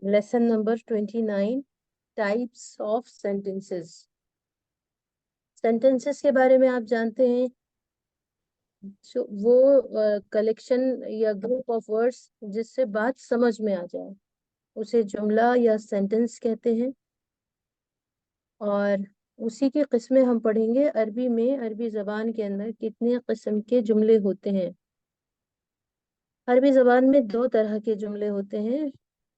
Lesson number 29, types of sentences. Sentences के बारे में आप जानते हैं, वो कलेक्शन या ग्रुप ऑफ वर्ड्स जिससे बात समझ में आ जाए उसे जुमला या सेंटेंस कहते हैं। और उसी की किस्में हम पढ़ेंगे। अरबी में, अरबी जबान के अंदर कितने किस्म के जुमले होते हैं। अरबी जबान में दो तरह के जुमले होते हैं,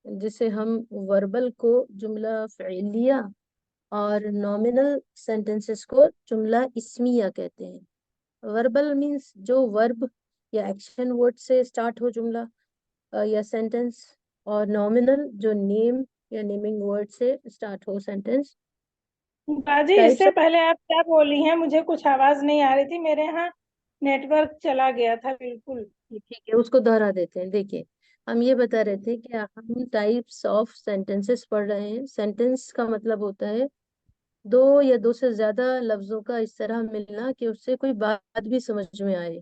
जिसे हम वर्बल को जुमला फ़िलिया और नॉमिनल सेंटेंसेस को जुमला इस्मिया कहते हैं। वर्बल मीन्स जो वर्ब या एक्शन वर्ड से स्टार्ट हो जुमला या सेंटेंस, और नॉमिनल जो नेम या नेमिंग वर्ड से स्टार्ट हो सेंटेंस। बाजी, टाइप्स इससे ऑफ, पहले आप क्या बोली हैं? मुझे कुछ आवाज नहीं आ रही थी, मेरे यहाँ नेटवर्क चला गया था बिल्कुल। ठीक है, उसको दोहरा देते हैं। देखिए, हम ये बता रहे थे कि हम टाइप्स ऑफ सेंटेंसेस पढ़ रहे हैं। सेंटेंस का मतलब होता है दो या दो से ज्यादा लफ्जों का इस तरह मिलना कि उससे कोई बात भी समझ में आए।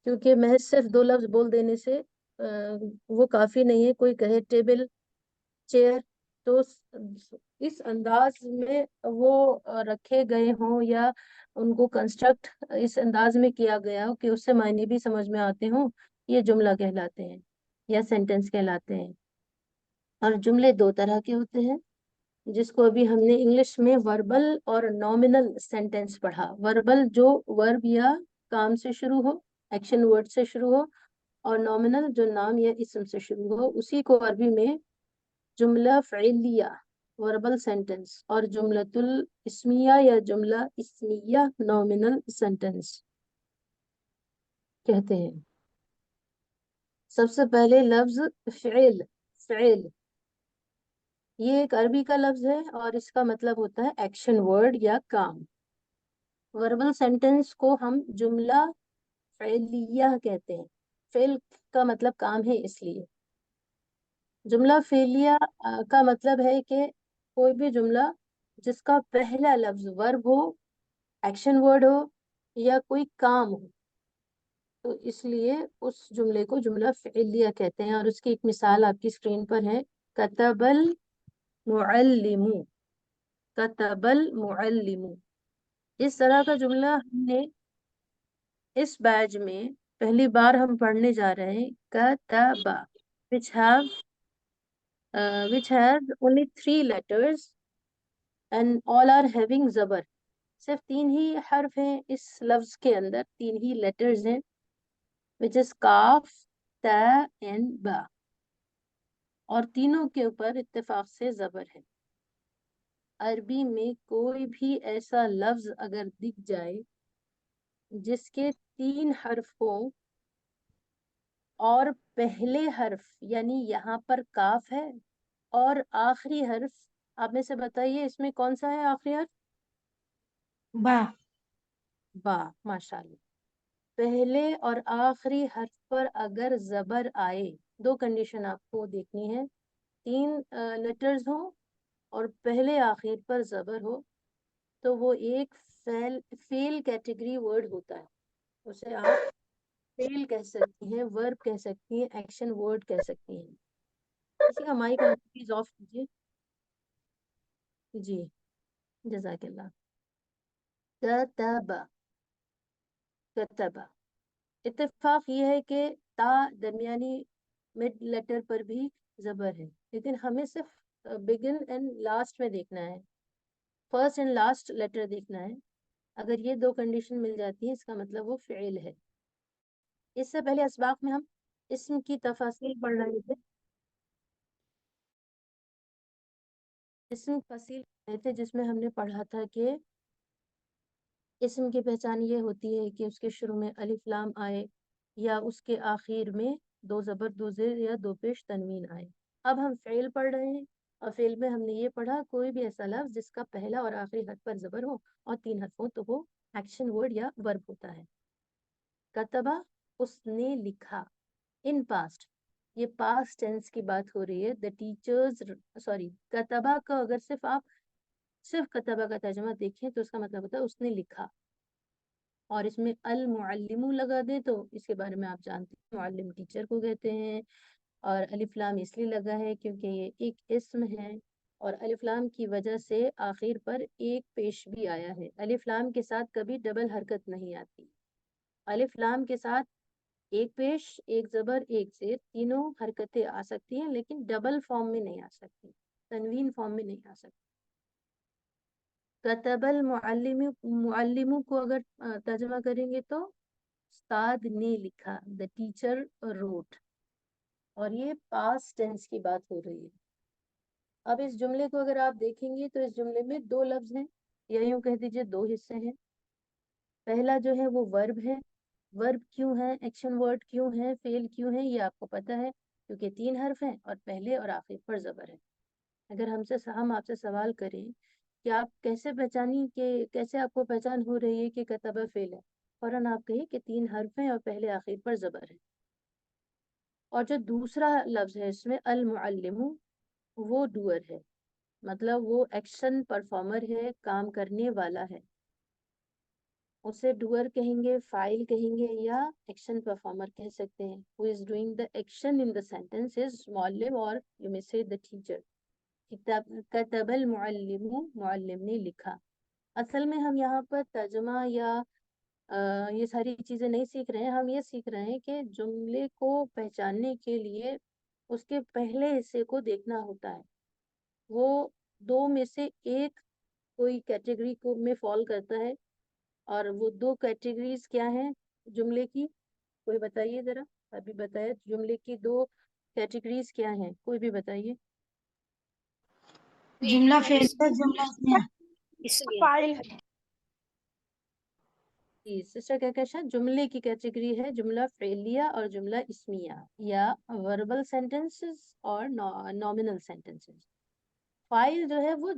क्योंकि महज सिर्फ दो लफ्ज बोल देने से वो काफी नहीं है। कोई कहे टेबल, चेयर, तो इस अंदाज में वो रखे गए हों या उनको कंस्ट्रक्ट इस अंदाज में किया गया हो कि उससे मायने भी समझ में आते हों, ये जुमला कहलाते हैं या सेंटेंस कहलाते हैं। और जुमले दो तरह के होते हैं, जिसको अभी हमने इंग्लिश में वर्बल और नॉमिनल सेंटेंस पढ़ा। वर्बल जो वर्ब या काम से शुरू हो, एक्शन वर्ड से शुरू हो, और नॉमिनल जो नाम या इस्म से शुरू हो, उसी को अरबी में जुमला फ़िलिया वर्बल सेंटेंस और जुमलतुल इस्मिया या जुमला इस्मिया नॉमिनल सेंटेंस कहते हैं। सबसे पहले लफ्ज फ़िल। फ़िल ये एक अरबी का लफ्ज है और इसका मतलब होता है एक्शन वर्ड या काम। वर्बल सेंटेंस को हम जुमला फ़िलिया कहते हैं। फ़िल का मतलब काम है, इसलिए जुमला फ़िलिया का मतलब है कि कोई भी जुमला जिसका पहला लफ्ज वर्ब हो, एक्शन वर्ड हो या कोई काम हो, तो इसलिए उस जुमले को जुमला फ़िलिया कहते हैं। और उसकी एक मिसाल आपकी स्क्रीन पर है, कतबल मुअल्लिमु। कतबल मुअल्लिमु, इस तरह का जुमला हमने इस बैच में पहली बार हम पढ़ने जा रहे हैं। कतबा which have which has only 3 letters and all are having जबर। सिर्फ 3 ही हर्फ हैं इस लफ्ज के अंदर, 3 ही लेटर्स हैं, which is काफ, ता एंड बा, और तीनों के ऊपर इत्तेफाक से जबर है। अरबी में कोई भी ऐसा लफ्ज अगर दिख जाए जिसके 3 हर्फ हों और पहले हर्फ यानी यहाँ पर काफ है और आखिरी हर्फ, आप में से बताइए इसमें कौन सा है आखिरी हर्फ? बा। बा, माशाल्लाह। पहले और आखिरी हर्फ पर अगर जबर आए, दो कंडीशन आपको देखनी है। 3 लेटर्स हो और पहले आखिर पर जबर हो, तो वो एक फेल कैटेगरी वर्ड होता है। उसे आप फेल कह सकती हैं, वर्ब कह सकती हैं, एक्शन वर्ड कह सकती हैं। किसी का माइक प्लीज ऑफ कीजिए। जी, जजाकल्ला। कतबा, कतबा। इत्तेफाक ये है कि ता दरमियानी मिड लेटर पर भी जबर है, लेकिन हमें सिर्फ बिगिन एंड लास्ट में देखना है, फर्स्ट एंड लास्ट लेटर देखना है। अगर ये दो कंडीशन मिल जाती है, इसका मतलब वो फ़िल है। इससे पहले असबाक में हम इस्म की तफासिल पढ़ रहे थे। इस्म फसील पढ़े थे, जिसमें हमने पढ़ा था कि इस्म की पहचान ये होती है कि उसके शुरू में अलिफ लाम आए या उसके आखिर में दो ज़बर, दो ज़ेर या दो पेश तनवीन आए। अब हम फ़ेल पढ़ रहे हैं और फ़ेल में हमने ये पढ़ा कोई भी ऐसा लफ्ज़ जिसका पहला और आखिरी हर्फ पर ज़बर हो और 3 हर्फ हो, तो वो एक्शन वर्ड या वर्ब होता है। कतबा, उसने लिखा, इन पास्ट, ये पास्ट टेंस की बात हो रही है। द टीचर्स, सॉरी, कतबा का अगर सिर्फ आप सिर्फ कतबा का तर्जुमा देखें तो उसका मतलब होता है उसने लिखा। اور اس میں المعلم لگا دیں تو اس کے بارے میں آپ جانتے ہیں، معلم ٹیچر کو کہتے ہیں. اور الف لام اس لیے لگا ہے کیونکہ یہ ایک اسم ہے، اور الف لام کی وجہ سے آخر پر ایک پیش بھی آیا ہے. الف لام کے ساتھ کبھی ڈبل حرکت نہیں آتی. الف لام کے ساتھ ایک پیش، ایک زبر، ایک زیر، تینوں حرکتیں آ سکتی ہیں، لیکن ڈبل فارم میں نہیں آ سکتی، تنوین فارم میں نہیں آ سکتی. کتب المعلم، معلم کو اگر ترجمہ کریں گے تو استاد نے لکھا، the teacher wrote. اور یہ پاسٹ ٹینس کی بات ہو رہی ہے. اب اس جملے کو اگر آپ دیکھیں گے تو اس جملے میں دو لفظ ہیں، یا یوں کہہ دیجئے دو حصے ہیں. پہلا جو ہے وہ ورب ہے. ورب کیوں ہے، ایکشن ورڈ کیوں ہے، فعل کیوں ہے، یہ آپ کو پتا ہے کیونکہ 3 حرف ہیں اور پہلے اور آخر پر زبر ہے. اگر ہم آپ سے سوال کریں کہ آپ کیسے پہچانی، کہ کیسے آپ کو پہچان ہو رہی ہے کہ کتبہ فعل ہے، فوراً آپ کہیں کہ 3 حرف ہیں اور پہلے آخر پر زبر ہے. اور جو دوسرا لفظ ہے اس میں المعلم، وہ ڈوئر ہے، مطلب وہ ایکشن پرفارمر ہے، کام کرنے والا ہے. اسے ڈوئر کہیں گے، فاعل کہیں گے، یا ایکشن پرفارمر کہہ سکتے ہیں. who is doing the action in the sentence is معلم، اور you may say the teacher. کتب المعلم، معلم نے لکھا. اصل میں ہم یہاں پر ترجمہ یا یہ ساری چیزیں نہیں سیکھ رہے ہیں، ہم یہ سیکھ رہے ہیں کہ جملے کو پہچاننے کے لیے اس کے پہلے حصے کو دیکھنا ہوتا ہے. وہ دو میں سے ایک کوئی کیٹیگری کو میں فال کرتا ہے، اور وہ دو کیٹیگریز کیا ہیں جملے کی، کوئی بتائیے ذرا. ابھی بتایا جملے کی دو کیٹیگریز کیا ہیں، کوئی بھی بتائیے. جملہ فعل ہے، جملہ اسمیہ. فاعل. جی سسٹر کہکشاں، جملے کی کیٹیگری ہے جملہ فعلیہ اور جملہ اسمیہ، یا وربل سینٹنسز اور نومینل سینٹنسز. فاعل جو ہے وہ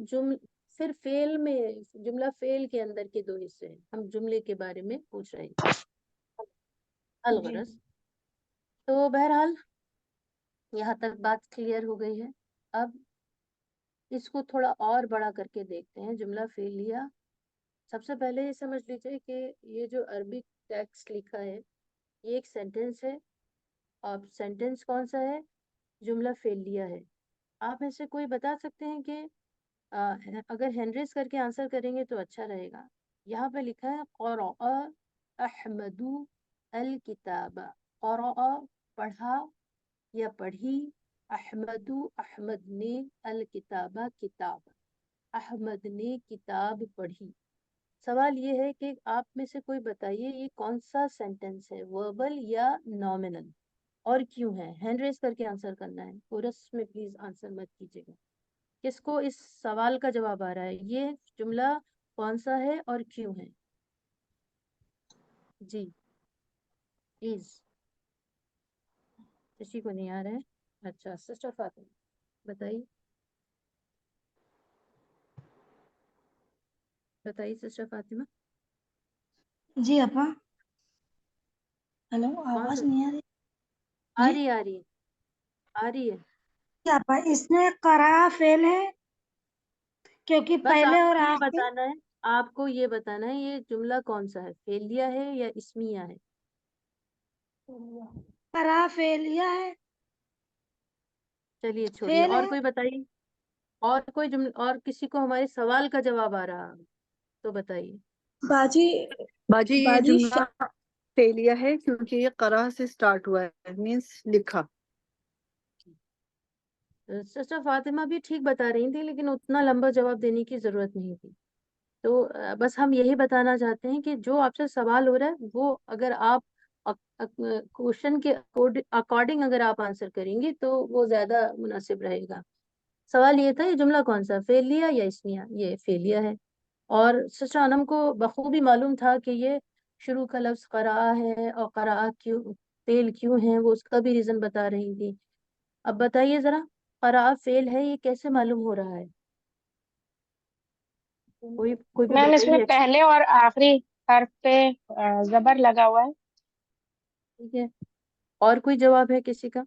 پھر فعل میں، جملہ فعل کے اندر کے دو حصے ہیں، ہم جملے کے بارے میں پوچھ رہے ہیں الغرض. تو بہرحال یہاں تک بات کلیئر ہو گئی ہے. اب اس کو تھوڑا اور بڑا کر کے دیکھتے ہیں. جملہ فعلیہ، سب سے پہلے یہ سمجھ لیجیے کہ یہ جو عربی ٹیکسٹ لکھا ہے یہ ایک سینٹنس ہے. اب سینٹنس کون سا ہے؟ جملہ فعلیہ ہے. آپ میں سے کوئی بتا سکتے ہیں کہ اگر ہینڈریز کر کے آنسر کریں گے تو اچھا رہے گا. یہاں پہ لکھا ہے قرأ احمد الکتاب. قرأ پڑھا یا پڑھی، احمد احمد نے، الکتاب کتاب، احمد نے کتاب پڑھی. سوال یہ ہے کہ آپ میں سے کوئی بتائیے یہ کون سا سینٹنس ہے، وربل یا نومینل، اور کیوں ہے. ہینڈ ریز کر کے آنسر کرنا ہے، کورس میں پلیز آنسر مت کیجیے گا. کس کو اس سوال کا جواب آ رہا ہے، یہ جملہ کون سا ہے اور کیوں ہے؟ جی پلیز. کسی کو نہیں آ رہا ہے؟ اچھا سسٹر فاطمہ بتائیے. بتائیے سسٹر فاطمہ. جی اپا. ہیلو، کون آواز سا؟ نہیں آ رہی؟ آ جی رہی ہے، آ رہی ہے، آ رہی ہے. اپا، اس میں قرأ فعل ہے کیونکہ بس پہلے آپ اور کو یہ آخر. بتانا ہے، آپ کو یہ بتانا ہے یہ جملہ کون سا ہے، فعلیہ ہے یا اسمیہ ہے. قرأ فعلیہ ہے. چلیے چھوڑیے، فعل اور ہے. کوئی بتائیے. اور کوئی جملہ، اور کسی کو ہمارے سوال کا جواب آ رہا تو بتائیے. باجی باجی یہ باجی جملہ فعلیہ ہے کیونکہ یہ قرأ سے سٹارٹ ہوا ہے، مینس لکھا. سسٹر فاطمہ بھی ٹھیک بتا رہی تھی لیکن اتنا لمبا جواب دینے کی ضرورت نہیں تھی. تو بس ہم یہی بتانا چاہتے ہیں کہ جو آپ سے سوال ہو رہا ہے وہ اگر آپ کوشچن کے اکارڈنگ اگر آپ آنسر کریں گے تو وہ زیادہ مناسب رہے گا. سوال یہ تھا یہ جملہ کون سا، فعلیہ یا اسمیہ؟ یہ فعلیہ ہے. اور سسٹر انم کو بخوبی معلوم تھا کہ یہ شروع کا لفظ قرأ ہے، اور قرأ کیوں فعل کیوں ہے وہ اس کا بھی ریزن بتا رہی تھی. اب بتائیے ذرا، قرأ فعل ہے یہ کیسے معلوم ہو رہا ہے؟ کوئی بھی میم اس میں بتائیے. پہلے اور آخری حرف پہ زبر لگا ہوا ہے. ٹھیک ہے، اور کوئی جواب ہے کسی کا؟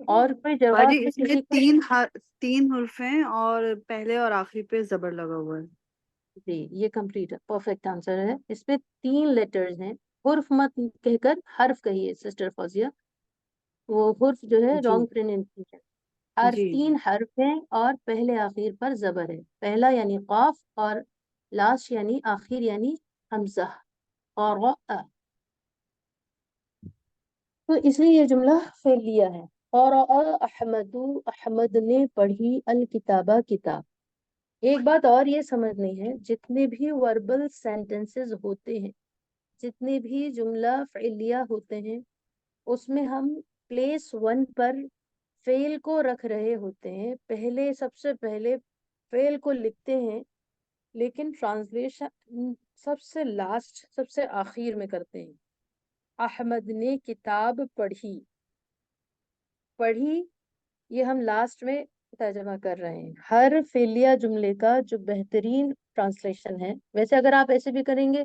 اور کوئی جواب باجی ہے اس میں کسی کا؟ 3 حرف ہیں اور پہلے اور آخری پہ زبر لگا ہوا ہے. جی یہ کمپلیٹ ہے، پرفیکٹ آنسر ہے. اس میں 3 لیٹرز ہیں. حرف مت کہہ کر حرف کہیے سسٹر فوزیہ. وہ حرف جو ہے جی رانگ پروننسیشن. حرف جی 3 حرف ہیں اور پہلے آخر پر زبر ہے. پہلا یعنی قاف اور لاسٹ یعنی آخر یعنی حمزہ. قرأ. تو اس لیے یہ جملہ فعلیہ ہے. قرأ احمد، احمد نے پڑھی الکتابہ کتاب. ایک بات اور یہ سمجھنی ہے، جتنے بھی وربل سینٹنسز ہوتے ہیں، جتنے بھی جملہ فعلیہ ہوتے ہیں، اس میں ہم پلیس 1 پر فعل کو رکھ رہے ہوتے ہیں. پہلے سب سے پہلے فعل کو لکھتے ہیں، لیکن ٹرانسلیشن سب سے لاسٹ، سب سے آخر میں کرتے ہیں. احمد نے کتاب پڑھی. پڑھی یہ ہم لاسٹ میں ترجمہ کر رہے ہیں. ہر فعلیہ جملے کا جو بہترین ٹرانسلیشن ہے، ویسے اگر آپ ایسے بھی کریں گے،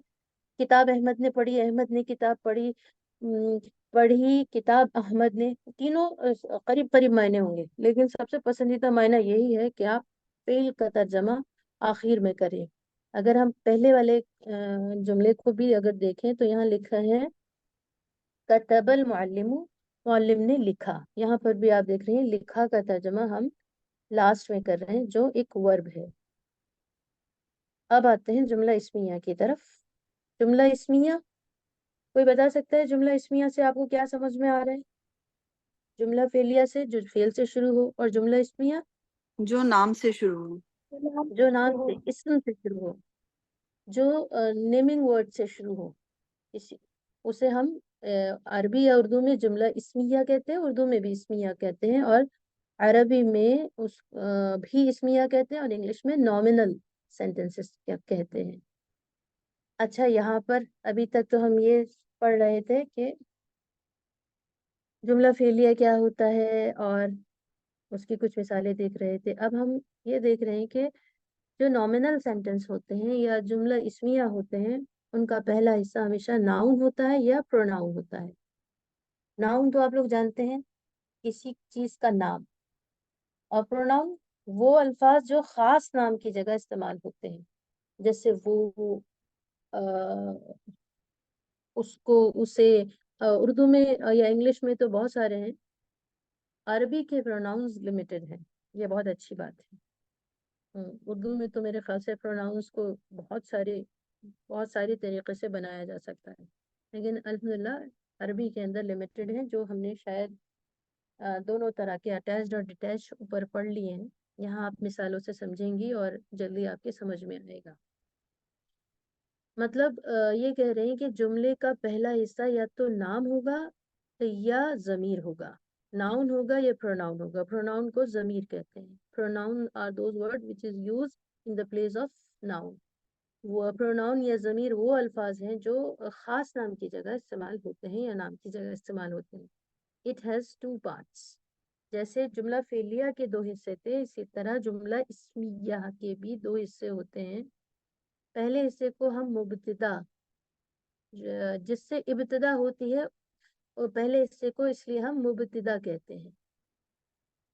کتاب احمد نے پڑھی، احمد نے کتاب پڑھی، پڑھی کتاب احمد نے، تینوں قریب قریب معنی ہوں گے، لیکن سب سے پسندیدہ معنی یہی ہے کہ آپ فعل کا ترجمہ آخر میں کریں. اگر ہم پہلے والے جملے کو بھی اگر دیکھیں تو یہاں لکھا ہے کتب المعلم، معلم نے لکھا. یہاں پر بھی آپ دیکھ رہے ہیں لکھا کا ترجمہ ہم لاسٹ میں کر رہے ہیں جو ایک ورب ہے. اب آتے ہیں جملہ اسمیہ کی طرف. جملہ اسمیہ، کوئی بتا سکتا ہے جملہ اسمیہ سے آپ کو کیا سمجھ میں آ رہا ہے؟ جملہ فعلیہ سے جو فعل سے شروع ہو، اور جملہ اسمیہ جو نام سے شروع ہو. جو نام سے، اسم سے شروع ہو، جو نیمنگ ورڈ سے شروع ہو. اسے ہم عربی یا اردو میں جملہ اسمیہ کہتے ہیں، اردو میں بھی اسمیہ کہتے ہیں، اور عربی میں اس بھی اسمیہ کہتے ہیں، اور انگلش میں نامنل سینٹنسز کہتے ہیں. اچھا یہاں پر ابھی تک تو ہم یہ پڑھ رہے تھے کہ جملہ فعلیہ کیا ہوتا ہے اور اس کی کچھ مثالیں دیکھ رہے تھے. اب ہم یہ دیکھ رہے ہیں کہ جو نامنل سینٹنس ہوتے ہیں یا جملہ اسمیہ ہوتے ہیں، ان کا پہلا حصہ ہمیشہ ناؤن ہوتا ہے یا پروناؤن ہوتا ہے. ناؤن تو آپ لوگ جانتے ہیں، کسی چیز کا نام. اور پروناؤن وہ الفاظ جو خاص نام کی جگہ استعمال ہوتے ہیں، جیسے وہ، اس کو، اسے. اردو میں یا انگلش میں تو بہت سارے ہیں، عربی کے پروناؤنز لمیٹڈ ہیں. یہ بہت اچھی بات ہے. اردو میں تو میرے خیال سے پروناؤنس کو بہت ساری طریقے سے بنایا جا سکتا ہے، لیکن الحمدللہ عربی کے اندر لمیٹڈ ہیں، جو ہم نے شاید دونوں طرح کے اٹیچڈ اور ڈیٹیچ اوپر پڑھ لیے ہیں. یہاں آپ مثالوں سے سمجھیں گی اور جلدی آپ کے سمجھ میں آئے گا. مطلب یہ کہہ رہے ہیں کہ جملے کا پہلا حصہ یا تو نام ہوگا یا ضمیر ہوگا. ناؤن ہوگا یا پروناؤن ہوگا. پروناؤن کو ضمیر کہتے ہیں. Pronoun are those word which is used in the place of noun. وہ پروناؤن یا ضمیر وہ الفاظ ہیں جو خاص نام کی جگہ استعمال ہوتے ہیں یا نام کی جگہ استعمال ہوتے ہیں. It has 2 parts. جیسے جملہ فعلیہ کے 2 حصے تھے، اسی طرح جملہ اسمیہ کے بھی 2 حصے ہوتے ہیں. پہلے حصے کو ہم مبتدا، جس سے ابتدا ہوتی ہے، اور پہلے حصے کو اس لیے ہم مبتدا کہتے ہیں.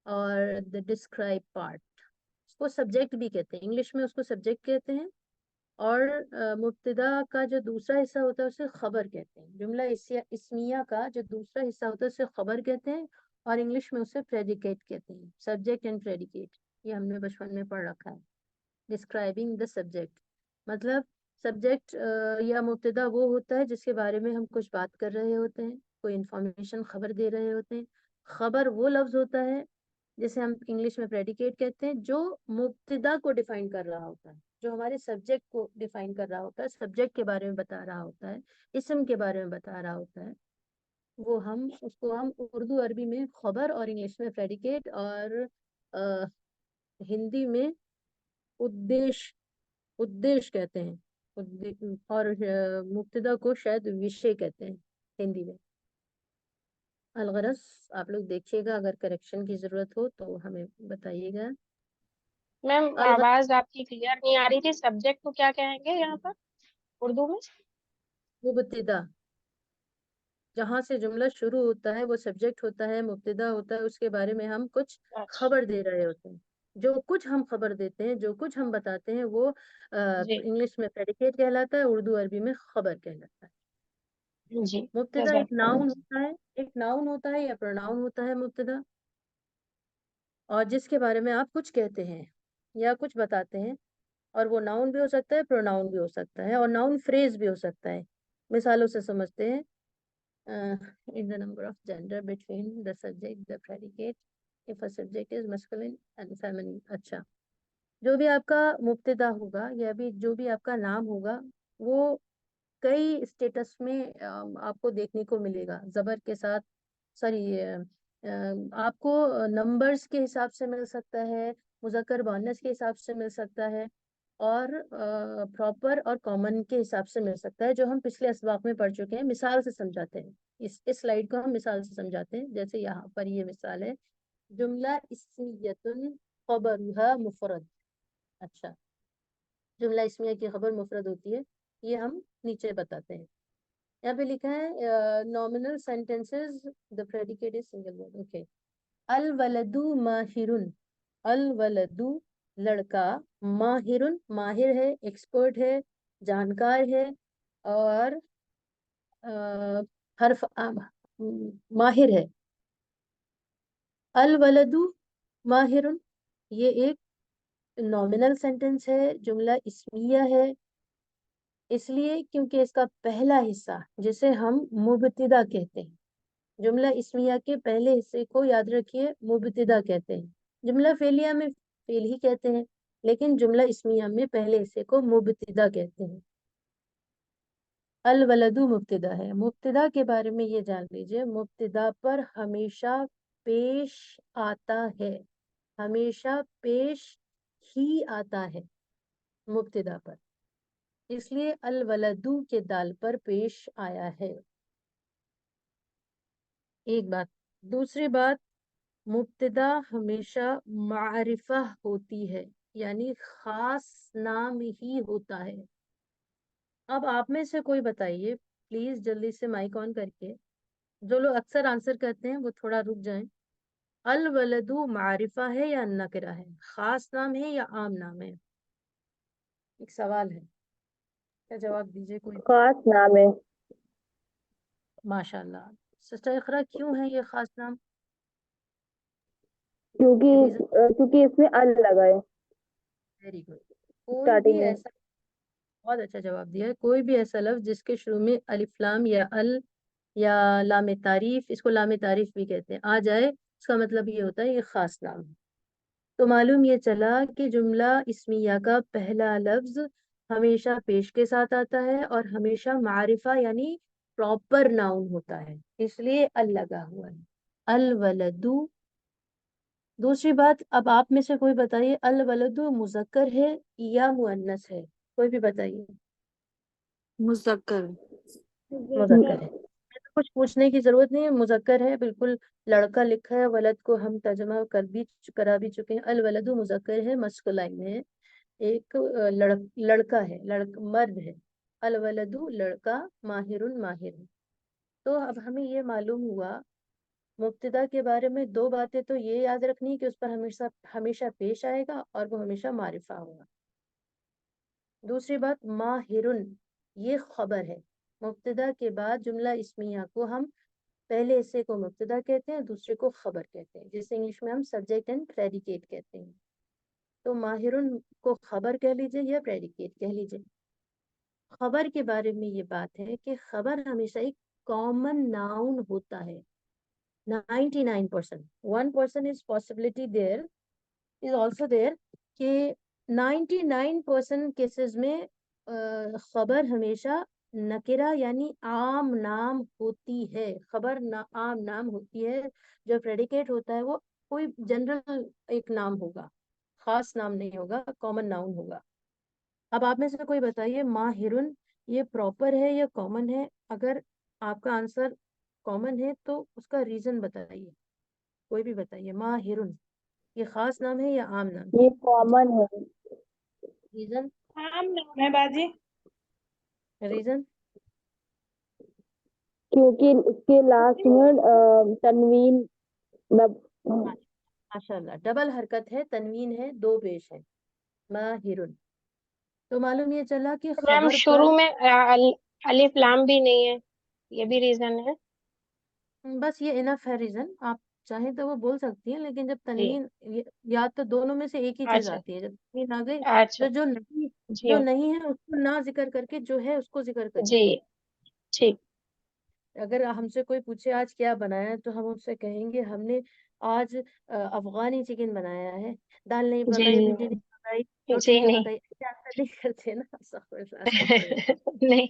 اور the describe part، اس کو سبجیکٹ بھی کہتے ہیں. انگلش میں اس کو سبجیکٹ کہتے ہیں، اور مبتدا کا جو دوسرا حصہ ہوتا ہے اسے خبر کہتے ہیں. جملہ اسمیہ کا جو دوسرا حصہ ہوتا ہے اسے خبر کہتے ہیں، اور انگلش میں اسے پریڈیکیٹ کہتے ہیں. سبجیکٹ اینڈ پریڈیکیٹ، یہ ہم نے بچپن میں پڑھ رکھا ہے. ڈسکرائبنگ دا سبجیکٹ، مطلب سبجیکٹ یا مبتدا وہ ہوتا ہے جس کے بارے میں ہم کچھ بات کر رہے ہوتے ہیں، کوئی انفارمیشن خبر دے رہے ہوتے ہیں. خبر وہ لفظ ہوتا ہے جسے ہم انگلش میں پریڈیکیٹ کہتے ہیں، جو مبتدا کو ڈیفائن کر رہا ہوتا ہے، جو ہمارے سبجیکٹ کو ڈیفائن کر رہا ہوتا ہے، سبجیکٹ کے بارے میں بتا رہا ہوتا ہے، اسم کے بارے میں بتا رہا ہوتا ہے. وہ اس کو ہم اردو عربی میں خبر، اور انگلش میں پریڈیکیٹ، اور ہندی میں ادیش کہتے ہیں. اور مبتدا کو شاید وشے کہتے ہیں ہندی میں. الغرض آپ لوگ دیکھیے گا، اگر کریکشن کی ضرورت ہو تو ہمیں بتائیے گا. میم آواز آپ کی کلیئر نہیں آ رہی تھی. سبجیکٹ کو کیا کہیں گے یہاں پر اردو میں؟ مبتدا، جہاں سے جملہ شروع ہوتا ہے وہ سبجیکٹ ہوتا ہے، مبتدا ہوتا ہے، اس کے بارے میں ہم کچھ اچھا خبر دے رہے ہوتے ہیں. जो कुछ हम खबर देते हैं, जो कुछ हम बताते हैं, वो जी इंग्लिश में प्रेडिकेट कहलाता है, उर्दू अरबी में खबर कहलाता है। जी मुब्तदा एक जज़ाकल्लाह। नाउन होता है, एक नाउन होता है या प्रोनाउन होता है मुब्तदा, और जिसके बारे में आप कुछ कहते हैं या कुछ बताते हैं, और वो नाउन भी हो सकता है, प्रोनाउन भी हो सकता है, और नाउन फ्रेज भी हो सकता है। मिसालों से समझते हैं। In the number of gender between the subject the predicate if a subject is masculine and feminine. अच्छा, जो भी आपका मुब्तदा होगा या भी जो भी आपका नाम होगा, वो कई स्टेटस में आपको देखने को मिलेगा। जबर के साथ, सॉरी, आपको नंबर्स के हिसाब से मिल सकता है, मुज़क्कर मुअन्नस के हिसाब से मिल सकता है, और प्रॉपर और कॉमन के हिसाब से मिल सकता है, जो हम पिछले असबाक में पढ़ चुके हैं। मिसाल से समझाते हैं, इस स्लाइड को हम मिसाल से समझाते हैं। जैसे यहाँ पर ये मिसाल है, जुमला इस्मियतुन खबरुहा मुफरद। अच्छा, जुमला इस्मिया की खबर मुफरद होती है, ये हम नीचे बताते हैं। यहाँ पे लिखा है nominal sentences, the predicate is single word. Okay, अल वलदु माहिरुन, अल वलदु लड़का, माहिरुन माहिर है, एक्सपर्ट है, जानकार है, और हर्फ माहिर है। अल वलदु माहिरुन, ये एक नॉमिनल सेंटेंस है, जुमला इस्मिया है, इसलिए क्योंकि इसका पहला हिस्सा, जिसे हम मुबतदा कहते हैं, जुमला इस्मिया के पहले हिस्से को याद रखिए, मुबतदा कहते हैं। जुमला फेलिया में फेल ही कहते हैं, लेकिन जुमला इस्मिया में पहले हिस्से को मुबतदा कहते हैं। अल वलदु मुबतदा है। मुबतदा के बारे में ये जान लीजिए, मुबतदा पर हमेशा पेश आता है, हमेशा पेश ही आता है मुबतदा पर, इसलिए अल वलदु के दाल पर पेश आया है। एक बात। दूसरी बात, मुब्तदा हमेशा मारिफा होती है, यानी खास नाम ही होता है। अब आप में से कोई बताइए, प्लीज जल्दी से माइक ऑन करके, जो लोग अक्सर आंसर करते हैं वो थोड़ा रुक जाएं। अल वलदु मारिफा है या नकरा है, खास नाम है या आम नाम है? एक सवाल है, क्या जवाब दीजिए कोई। खास नाम है, माशाल्लाह। सिस्टर इकरा, क्यों है ये खास नाम? क्योंकि रीजन? क्योंकि इसमें अल लगा है वेरी गुड। कोई भी स्टार्टिंग में। ऐसा, बहुत अच्छा जवाब दिया है। कोई भी ऐसा लफ्ज जिसके शुरू में अलिफ लाम या अल या लाम तारीफ, इसको लाम तारीफ भी कहते हैं, आ जाए, इसका मतलब ये होता है ये खास नाम है। तो मालूम ये चला कि जुमला इस्मिया का पहला लफ्ज हमेशा पेश के साथ आता है और हमेशा मारिफा यानी प्रॉपर नाउन होता है, इसलिए अल लगा हुआ है, अल वलदु। दूसरी बात, अब आप में से कोई बताइए, अल वलदु मुजक्कर है या मुअन्नस है? कोई भी बताइए। मुज़क्कर। मुजक्कर है, तो कुछ पूछने की जरूरत नहीं है, मुजक्कर है बिल्कुल। लड़का लिखा है, वलद को हम तर्जमा करा भी चुके हैं। अल वलदु मुजक्कर है, मस्कुलाइन है, एक लड़का है, मर्द है। अल वलदु लड़का, माहिरुन माहिर है। तो अब हमें ये मालूम हुआ मुब्तदा के बारे में दो बातें, तो ये याद रखनी है कि उस पर हमेशा हमेशा पेश आएगा और वो हमेशा मारिफा होगा। दूसरी बात, माहिरुन ये खबर है। मुब्तदा के बाद जुमला इस्मिया को हम पहले हिस्से को मुब्तदा कहते हैं, दूसरे को खबर कहते हैं, जिसे इंग्लिश में हम सब्जेक्ट एंड प्रेडिकेट कहते हैं। तो माहिरुन को खबर कह लीजिए या प्रेडिकेट कह लीजिए। खबर के बारे में ये बात है कि खबर हमेशा एक कॉमन नाउन होता है। 99%, 1% is possibility there, is also there, कि 99% केसेस में खबर हमेशा नकिरा यानी आम नाम होती है। खबर आम नाम होती है। जो प्रेडिकेट होता है वो कोई जनरल एक नाम होगा, खास नाम नहीं होगा, कॉमन नाउन होगा। अब आप में से कोई बताइए, माहिरुन ये प्रॉपर है या कॉमन है? अगर आपका आंसर कॉमन है तो उसका रीजन बताइए, कोई भी बताइए। माहिरुन ये खास नाम है या आम नाम? ये कॉमन है रीजन? आम नाम है बाजी। रीजन? क्योंकि इसके लास्ट में तनवीन मतलब माशाल्लाह, डबल हरकत है, तनवीन है, दो पेश है, माहिरुन। तो मालूम ये चला कि तो मैम खबर शुरू पर में अलिफ लाम भी नहीं है, ये भी रीजन है? बस ये इनफ है रीजन। आप चाहें तो वो बोल सकती हैं, लेकिन जब जी। तनवीन या तो दोनों में से एक ही चीज अच्छा। आती है। जब तनवीन आ गई अच्छा। तो जो जी। नहीं है उसको ना जिक्र करके जो है उसको जिक्र जी। करिए। ठीक। अगर हमसे कोई पूछे आज क्या बनाया है, तो हम उससे कहेंगे हमने आज अफगानी चिकन बनाया है। दाल नहीं जी पकाई, जी भिंडी नहीं मैम। पकाई, रोटी जी नहीं नहीं। पकाई, ऐसे आंसर नहीं करते ना। अस्तगफिरुल्लाह, अस्तगफिरुल्लाह, नहीं,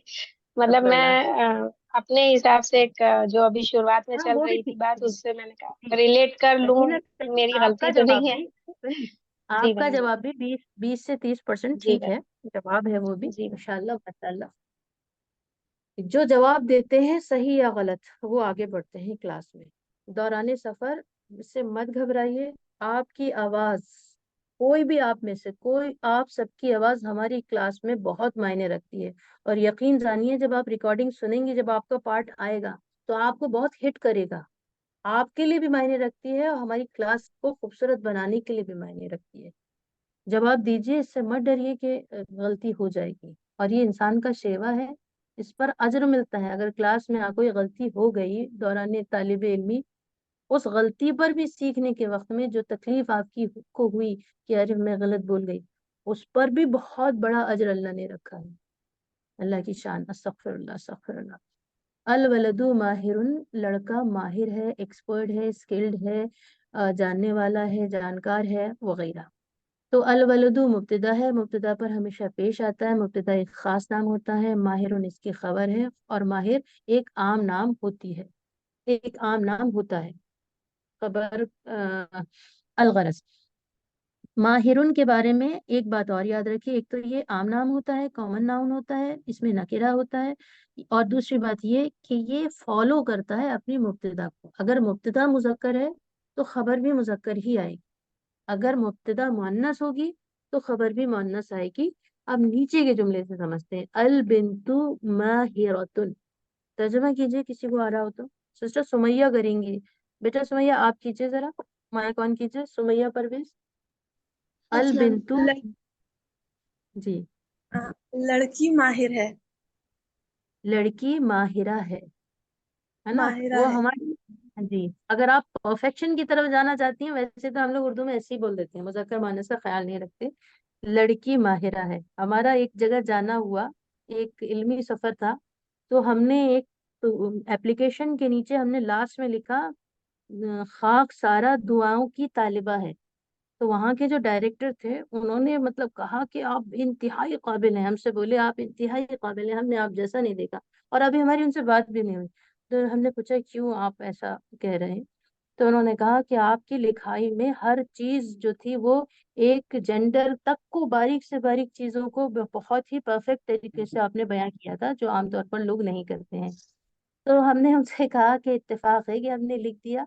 मतलब अस्तगफिरुल्लाह। मैं अपने हिसाब से एक जो अभी शुरुआत में हाँ, चल वो भी रही थी ठीक बात, है, उससे मैंने कहा ठीक। रिलेट कर कहीं लूं ना कि कहीं मेरी आपका गलती तो जवाब नहीं है। भी सुनिए, जी आपका मैम। जी। जवाब भी 20 से 30% जी ठीक मैम। है। जवाब है वो भी, जी मैम। माशाल्लाह माशाल्लाह। जो जवाब देते हैं सही या गलत, वो आगे बढ़ते हैं क्लास में। दौरान सफर से मत घबराइए। आपकी आवाज, कोई भी आप में से कोई, आप सबकी आवाज हमारी क्लास में बहुत मायने रखती है। और यकीन जानिए, जब आप रिकॉर्डिंग सुनेंगे, जब आपका पार्ट आएगा, तो आपको बहुत हिट करेगा। आपके लिए भी मायने रखती है और हमारी क्लास को खूबसूरत बनाने के लिए भी मायने रखती है। जवाब दीजिए, इससे मत डरिए कि गलती हो जाएगी। और ये इंसान का शेवा है, इस पर अज्र मिलता है। अगर क्लास में कोई गलती हो गई दौरान तालिब इल्मी, उस गलती पर भी सीखने के वक्त में जो तकलीफ आपकी को हुई कि अरे मैं गलत बोल गई, उस पर भी बहुत बड़ा अज्र अल्लाह ने रखा है। अल्लाह की शान, अस्तगफिरुल्लाह, अस्तगफिरुल्लाह। अल वलदु माहिरुन, लड़का माहिर है, एक्सपर्ट है, स्किल्ड है, जानने वाला है, जानकार है, वगैरह। तो अल वलदु मुब्तदा है, मुब्तदा पर हमेशा पेश आता है। मुब्तदा एक खास नाम होता है, माहिरुन इसकी खबर है, और माहिर एक आम नाम होती है, एक आम नाम होता है। खबर अलगरज। माहिरुन के बारे में एक बात और याद रखिए, एक तो ये आम नाम होता है, कॉमन नाउन होता है, इसमें नकिरा होता है। और दूसरी बात ये कि ये फॉलो करता है अपनी मुब्तदा को। अगर मुब्तदा मुजक्कर है तो खबर भी मुजक्कर ही आएगी, अगर मुब्तदा मुअन्नस होगी तो खबर भी मुअन्नस आएगी। अब नीचे के जुमले से समझते हैं। अल बिंतु माहिरतुन, तर्जुमा कीजिए किसी को आ रहा हो तो। सिस्टर सुमैया करेंगी, बेटा सुमैया आप कीजिए जरा, माइक ऑन कीजिए, सुमैया परवेज। अल यस मैम। बिंतु, जी, लड़की माहिर है। लड़की माहिरा है ना। माहिरा वो है। हमारी, जी, अगर आप परफेक्शन की तरफ जाना चाहती हैं, वैसे तो हम लोग उर्दू में ऐसे ही बोल देते हैं, मुज़क्कर मुअन्नस का ख्याल नहीं रखते। लड़की माहिरा है। हमारा एक जगह जाना हुआ, एक इल्मी सफर था, तो हमने एक एप्लीकेशन के नीचे हमने लास्ट में लिखा खाक सारा दुआओं की तालिबा है। तो वहाँ के जो डायरेक्टर थे, उन्होंने मतलब कहा कि आप इंतहाई काबिल हैं। हमसे बोले आप इंतहाई काबिल हैं, हमने आप जैसा नहीं देखा। और अभी हमारी उनसे बात भी नहीं हुई। तो हमने पूछा क्यों आप ऐसा कह रहे हैं। तो उन्होंने कहा कि आपकी लिखाई में हर चीज जो थी वो एक जेंडर तक को, बारीक से बारीक चीजों को बहुत ही परफेक्ट तरीके से आपने बयां किया था, जो आमतौर पर लोग नहीं करते हैं। तो हमने उनसे कहा कि इत्तेफाक है कि हमने लिख दिया,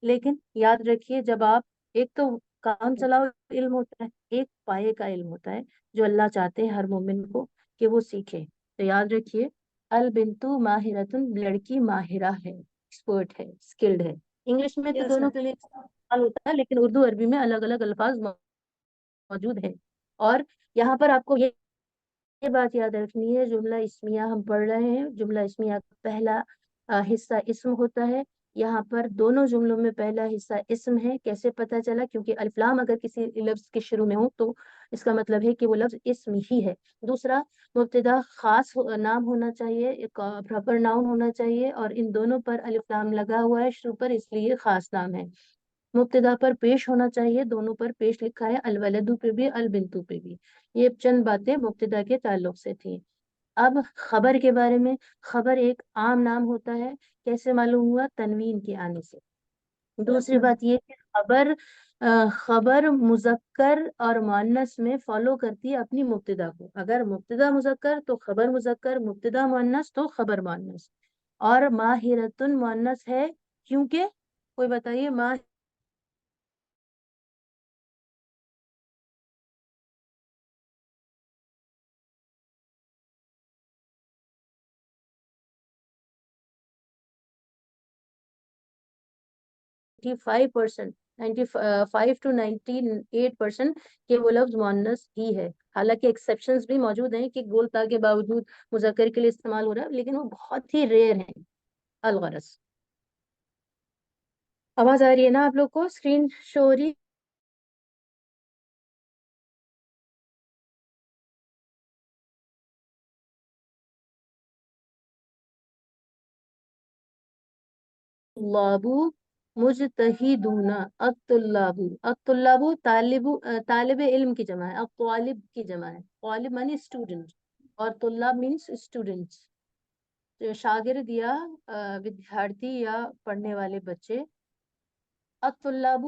लेकिन याद रखिए, जब आप, एक तो काम चलाओ इल्म होता है, एक पाए का इल्म होता है, जो अल्लाह चाहते हैं हर मोमिन को कि वो सीखे। तो याद रखिए, अल बिंतु माहिरतुन, लड़की माहिरा है, एक्सपर्ट है, स्किल्ड है। इंग्लिश में तो यस दोनों मैम। के लिए इस्तेमाल होता है, लेकिन उर्दू अरबी में अलग अलग अल्फाज मौजूद है। और यहाँ पर आपको ये बात याद रखनी है, जुमला इस्मिया हम पढ़ रहे हैं, जुमला इस्मिया का पहला हिस्सा इस्म होता है। यहाँ पर दोनों जुमलों में पहला हिस्सा इस्म है। कैसे पता चला? क्योंकि अलिफ लाम अगर किसी लफ्ज के शुरू में हो तो इसका मतलब है कि वो लफ्ज इस्म ही है। दूसरा, मुब्तदा खास नाम होना चाहिए, एक प्रॉपर नाउन होना चाहिए, और इन दोनों पर अलिफ लाम लगा हुआ है शुरू पर, इसलिए खास नाम है। मुब्तदा पर पेश होना चाहिए, दोनों पर पेश लिखा है, अल वलदू पे भी अल बिंतु पे भी। ये चंद बातें मुब्तदा के ताल्लुक से थी। अब खबर के बारे में। खबर एक आम नाम होता है। कैसे मालूम हुआ? तनवीन के आने से। यस दूसरी मैम। बात ये कि खबर मुजक्कर और मुअन्नस में फॉलो करती है अपनी मुब्तदा को। अगर मुब्तदा मुजक्कर तो खबर मुजक्कर, मुब्तदा मुअन्नस तो खबर मुअन्नस। और माहिरतुन मुअन्नस है, क्योंकि, कोई बताइए, 95%, 95 to 98% کہ وہ لفظ مؤنث ہی ہے. حالانکہ ایکسیپشنز بھی موجود ہیں کہ گول تا کے باوجود مذکر کے لیے استعمال ہو رہا ہے، لیکن وہ بہت ہی ریئر ہیں. الغرض آواز آ رہی ہے نا آپ لوگ کو؟ اسکرین شو ہو رہی؟ طلاب مجتہدون. الطلاب طالب علم کی جمع ہے، الطالب کی جمع ہے. طالب مانی اسٹوڈنٹ اور طلاب مینس اسٹوڈنٹس، شاگرد یا ودیارتھی یا پڑھنے والے بچے. الطلاب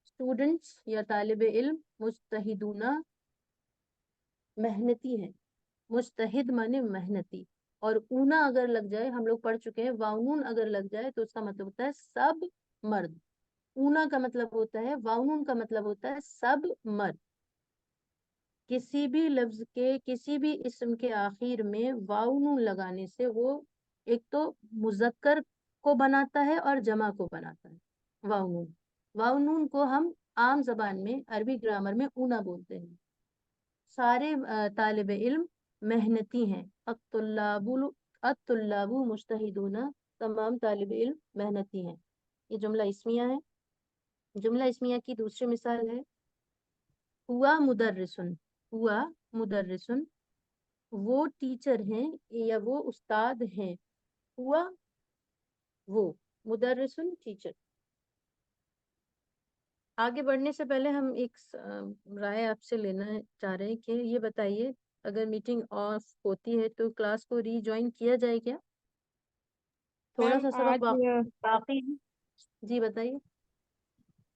اسٹوڈنٹس یا طالب علم، مجتہدون محنتی ہیں. مجتہد مانے محنتی. اور اونا اگر لگ جائے، ہم لوگ پڑھ چکے ہیں، واؤنون اگر لگ جائے تو اس کا مطلب ہوتا ہے سب مرد. اونا کا مطلب ہوتا ہے، واؤنون کا مطلب ہوتا ہے سب مرد. کسی بھی لفظ کے کسی بھی اسم کے آخر میں واؤنون لگانے سے وہ ایک تو مذکر کو بناتا ہے اور جمع کو بناتا ہے. واؤنون واؤنون کو ہم عام زبان میں عربی گرامر میں اونا بولتے ہیں. سارے طالب علم محنتی ہیں. الطلاب مجتہدون، تمام طالب علم محنتی ہیں. یہ جملہ اسمیہ ہے. جملہ اسمیہ کی دوسری مثال ہے ہوا مدرسن. ہوا مدرسن، وہ ٹیچر ہیں یا وہ استاد ہیں. ہوا وہ، مدرسن ٹیچر. آگے بڑھنے سے پہلے ہم ایک رائے آپ سے لینا چاہ رہے ہیں کہ یہ بتائیے اگر میٹنگ آف ہوتی ہے تو کلاس کو ری جوائن کیا جائے کیا؟ تھوڑا میم سا سبق آج باقی ہے. جی بتائیے.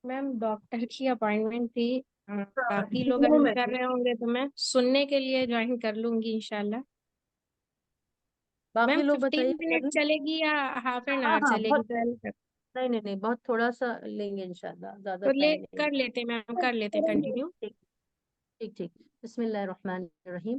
میم ڈاکٹر کی اپائنٹمنٹ تھی، باقی لوگ اگر کر رہے ہوں گے تو میں سننے کے لیے جوائن کر لوں گی انشاءاللہ. باقی میم لوگ 15 بتائیے. منٹ چلے گی یا ہاف این ہاں آور ہاں، چلے بہت گی؟ نہیں، بہت تھوڑا سا لیں گے انشاءاللہ، زیادہ تو ٹائم نہیں. کر لیتے میم، کر لیتے کنٹینیو. ٹھیک ٹھیک ٹھیک. بسم اللہ الرحمن الرحیم.